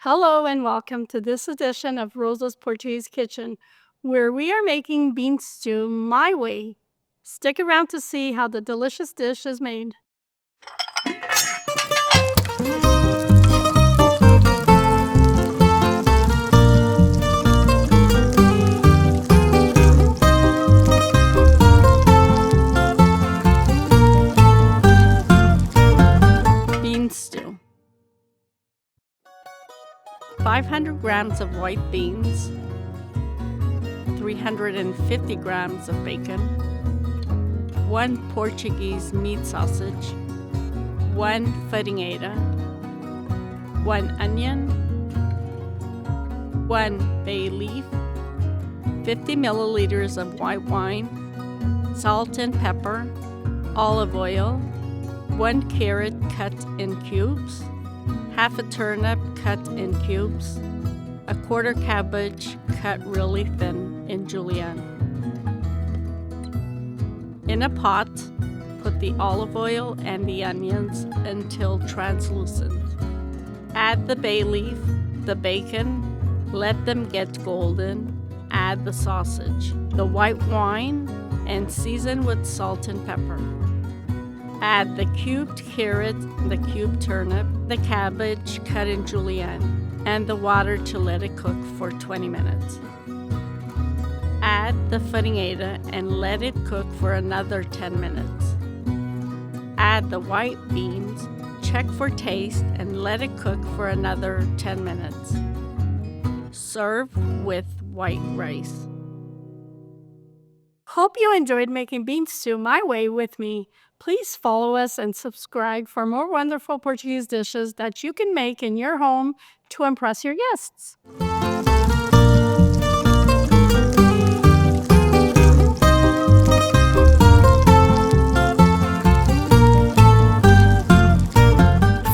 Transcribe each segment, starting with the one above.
Hello and welcome to this edition of Rosa's Portuguese Kitchen, where we are making bean stew my way. Stick around to see how the delicious dish is made. Bean stew. 500 grams of white beans, 350 grams of bacon, 1 Portuguese meat sausage, 1 farinheira, 1 onion, 1 bay leaf, 50 milliliters of white wine, salt and pepper, olive oil, 1 carrot cut in cubes, half a turnip cut in cubes, a quarter cabbage cut really thin in julienne. In a pot, put the olive oil and the onions until translucent. Add the bay leaf, the bacon, let them get golden, add the sausage, the white wine, and season with salt and pepper. Add the cubed carrot, the cubed turnip, the cabbage cut in julienne, and the water to let it cook for 20 minutes. Add the farinheira and let it cook for another 10 minutes. Add the white beans, check for taste, and let it cook for another 10 minutes. Serve with white rice. Hope you enjoyed making bean stew my way with me. Please follow us and subscribe for more wonderful Portuguese dishes that you can make in your home to impress your guests.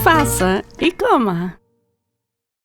Faça e coma!